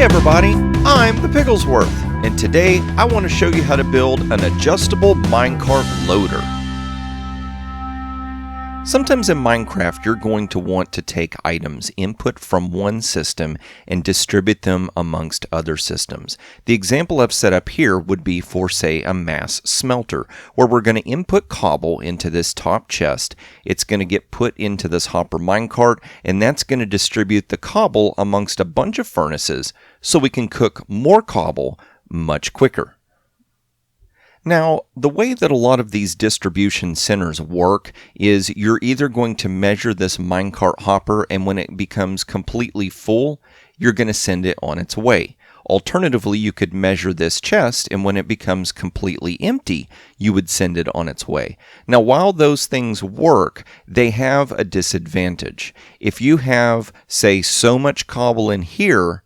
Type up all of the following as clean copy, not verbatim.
everybody, I'm the Pigglesworth, and today I want to show you how to build an adjustable minecart loader. Sometimes in Minecraft you're going to want to take items input from one system and distribute them amongst other systems. The example I've set up here would be for, say, a mass smelter, where we're going to input cobble into this top chest. It's going to get put into this hopper minecart, and that's going to distribute the cobble amongst a bunch of furnaces so we can cook more cobble much quicker. Now, the way that a lot of these distribution centers work is you're either going to measure this minecart hopper, and when it becomes completely full, you're going to send it on its way. Alternatively, you could measure this chest, and when it becomes completely empty, you would send it on its way. Now, while those things work, they have a disadvantage. If you have, say, so much cobble in here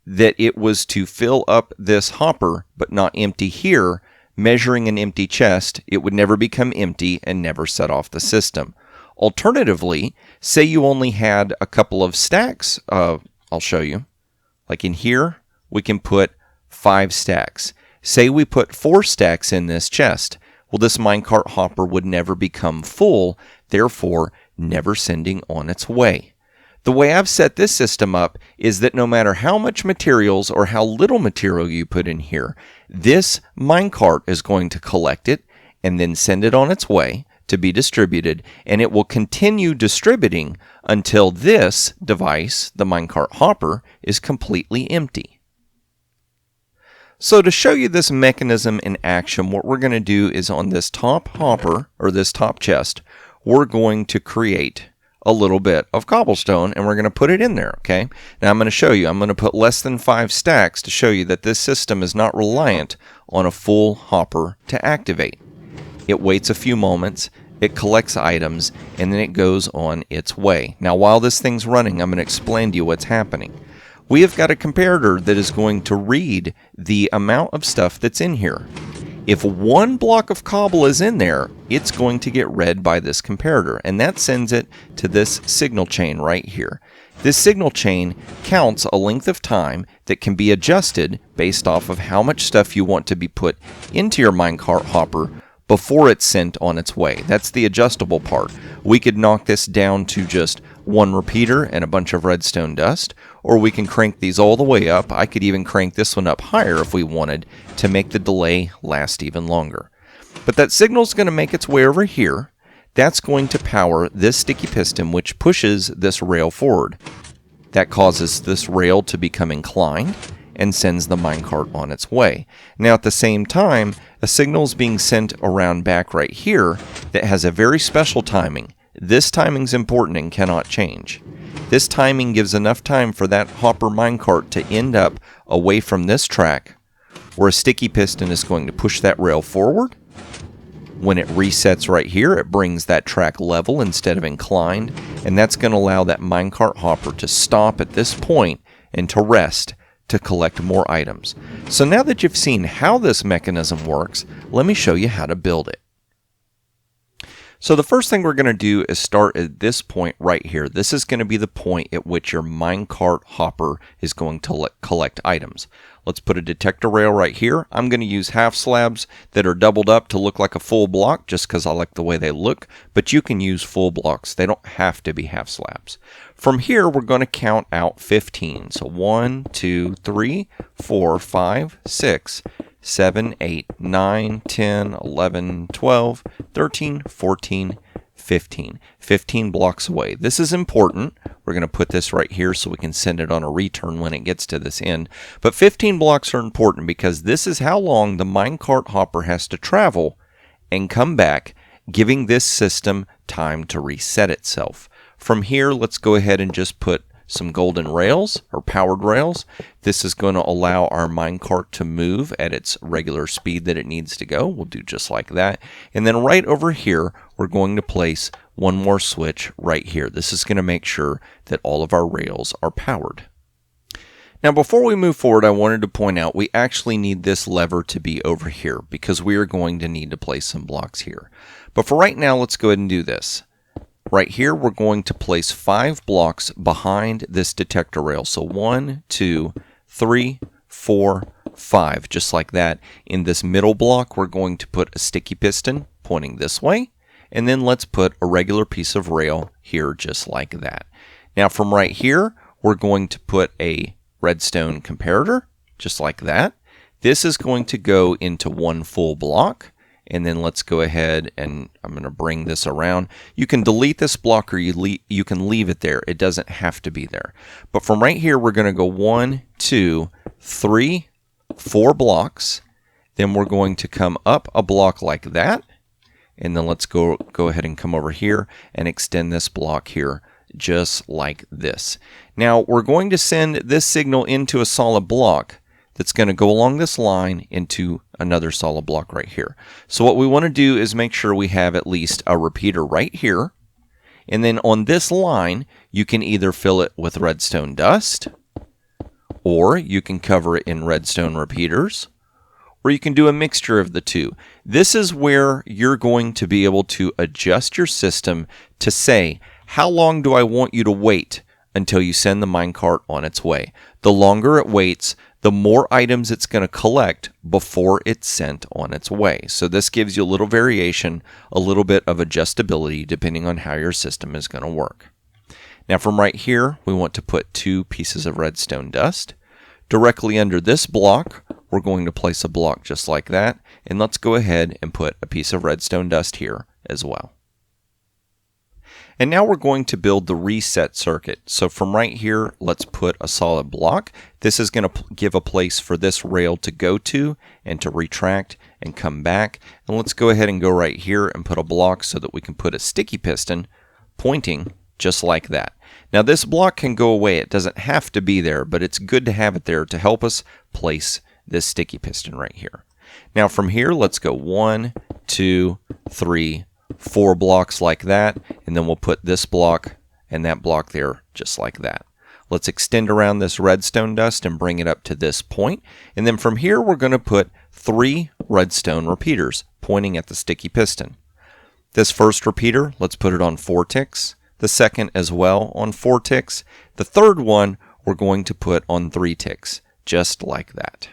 that it was to fill up this hopper, but not empty here, measuring an empty chest, it would never become empty and never set off the system. Alternatively, say you only had a couple of stacks, I'll show you. Like in here, we can put 5 stacks. Say we put 4 stacks in this chest. Well, this minecart hopper would never become full, therefore never sending on its way. The way I've set this system up is that no matter how much materials or how little material you put in here, this minecart is going to collect it and then send it on its way to be distributed, and it will continue distributing until this device, the minecart hopper, is completely empty. So to show you this mechanism in action, what we're going to do is on this top hopper, or this top chest, we're going to create a little bit of cobblestone, and we're going to put it in there, okay? Now I'm going to show you. I'm going to put less than 5 stacks to show you that this system is not reliant on a full hopper to activate. It waits a few moments, it collects items, and then it goes on its way. Now while this thing's running, I'm going to explain to you what's happening. We have got a comparator that is going to read the amount of stuff that's in here. If 1 block of cobble is in there, it's going to get read by this comparator, and that sends it to this signal chain right here. This signal chain counts a length of time that can be adjusted based off of how much stuff you want to be put into your minecart hopper before it's sent on its way. That's the adjustable part. We could knock this down to just 1 repeater and a bunch of redstone dust, or we can crank these all the way up. I could even crank this one up higher if we wanted to make the delay last even longer. But that signal is going to make its way over here. That's going to power this sticky piston, which pushes this rail forward. That causes this rail to become inclined and sends the minecart on its way. Now at the same time, a signal is being sent around back right here that has a very special timing. This timing is important and cannot change. This timing gives enough time for that hopper minecart to end up away from this track, where a sticky piston is going to push that rail forward. When it resets right here, it brings that track level instead of inclined, and that's going to allow that minecart hopper to stop at this point and to rest to collect more items. So now that you've seen how this mechanism works, let me show you how to build it. So the first thing we're going to do is start at this point right here. This is going to be the point at which your minecart hopper is going to collect items. Let's put a detector rail right here. I'm going to use half slabs that are doubled up to look like a full block just because I like the way they look, but you can use full blocks. They don't have to be half slabs. From here, we're going to count out 15. So 1, 2, 3, 4, 5, 6, 7, 8, 9, 10, 11, 12, 13, 14, 15. 15 blocks away. This is important. We're going to put this right here so we can send it on a return when it gets to this end. But 15 blocks are important because this is how long the minecart hopper has to travel and come back, giving this system time to reset itself. From here, let's go ahead and just put some golden rails or powered rails. This is going to allow our minecart to move at its regular speed that it needs to go. We'll do just like that. And then right over here, we're going to place one more switch right here. This is going to make sure that all of our rails are powered. Now before we move forward, I wanted to point out we actually need this lever to be over here because we are going to need to place some blocks here. But for right now, let's go ahead and do this. Right here, we're going to place 5 blocks behind this detector rail. So 1, 2, 3, 4, 5, just like that. In this middle block, we're going to put a sticky piston pointing this way, and then let's put a regular piece of rail here just like that. Now from right here, we're going to put a redstone comparator, just like that. This is going to go into one full block, and then let's go ahead and I'm going to bring this around. You can delete this block or you can leave it there. It doesn't have to be there. But from right here, we're going to go 1, 2, 3, 4 blocks. Then we're going to come up a block like that. And then let's go ahead and come over here and extend this block here just like this. Now we're going to send this signal into a solid block that's going to go along this line into another solid block right here. So what we want to do is make sure we have at least a repeater right here. And then on this line, you can either fill it with redstone dust, or you can cover it in redstone repeaters, or you can do a mixture of the two. This is where you're going to be able to adjust your system to say, how long do I want you to wait until you send the minecart on its way? The longer it waits, the more items it's going to collect before it's sent on its way. So this gives you a little variation, a little bit of adjustability depending on how your system is going to work. Now from right here, we want to put 2 pieces of redstone dust. Directly under this block, we're going to place a block just like that. And let's go ahead and put a piece of redstone dust here as well. And now we're going to build the reset circuit. So from right here, let's put a solid block. This is going to give a place for this rail to go to and to retract and come back. And let's go ahead and go right here and put a block so that we can put a sticky piston pointing just like that. Now this block can go away. It doesn't have to be there, but it's good to have it there to help us place this sticky piston right here. Now from here, let's go 1, 2, 3, 4 blocks like that, and then we'll put this block and that block there just like that. Let's extend around this redstone dust and bring it up to this point, and then from here we're going to put 3 redstone repeaters pointing at the sticky piston. This first repeater, let's put it on 4 ticks. The second as well on 4 ticks. The third one we're going to put on 3 ticks, just like that.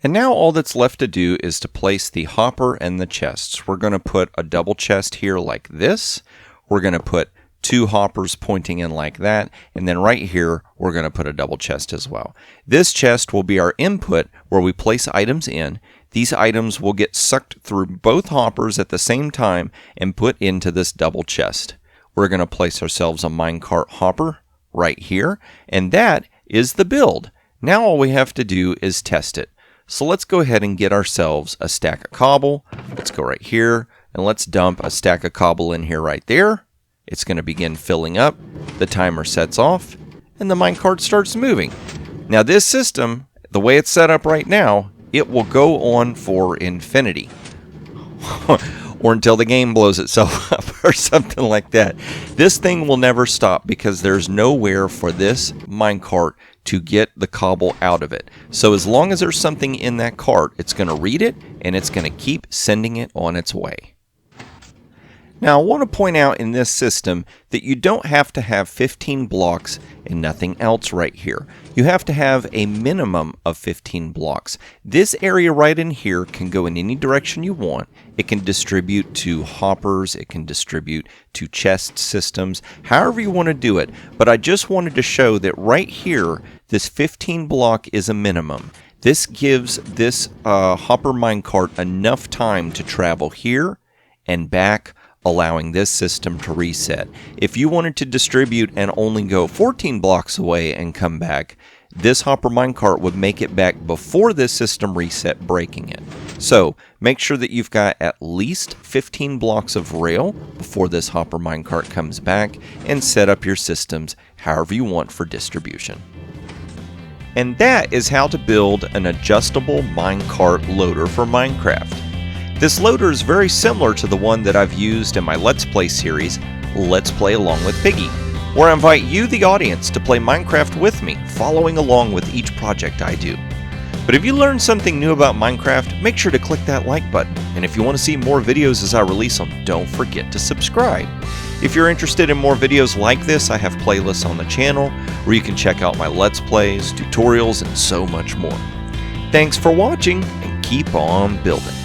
And now all that's left to do is to place the hopper and the chests. We're going to put a double chest here like this. We're going to put 2 hoppers pointing in like that. And then right here, we're going to put a double chest as well. This chest will be our input where we place items in. These items will get sucked through both hoppers at the same time and put into this double chest. We're going to place ourselves a minecart hopper right here. And that is the build. Now all we have to do is test it. So let's go ahead and get ourselves a stack of cobble. Let's go right here and let's dump a stack of cobble in here right there. It's going to begin filling up. The timer sets off and the minecart starts moving. Now this system, the way it's set up right now, it will go on for infinity. Or until the game blows itself up or something like that. This thing will never stop because there's nowhere for this minecart to get the cobble out of it. So as long as there's something in that cart, it's going to read it and it's going to keep sending it on its way. Now I want to point out in this system that you don't have to have 15 blocks and nothing else right here. You have to have a minimum of 15 blocks. This area right in here can go in any direction you want. It can distribute to hoppers, it can distribute to chest systems, however you want to do it. But I just wanted to show that right here, this 15 block is a minimum. This gives this hopper minecart enough time to travel here and back, allowing this system to reset. If you wanted to distribute and only go 14 blocks away and come back, this hopper minecart would make it back before this system reset, breaking it. So make sure that you've got at least 15 blocks of rail before this hopper minecart comes back, and set up your systems however you want for distribution. And that is how to build an adjustable minecart loader for Minecraft. This loader is very similar to the one that I've used in my Let's Play series, Let's Play Along with Piggy, where I invite you, the audience, to play Minecraft with me, following along with each project I do. But if you learned something new about Minecraft, make sure to click that like button. And if you want to see more videos as I release them, don't forget to subscribe. If you're interested in more videos like this, I have playlists on the channel where you can check out my Let's Plays, tutorials, and so much more. Thanks for watching, and keep on building.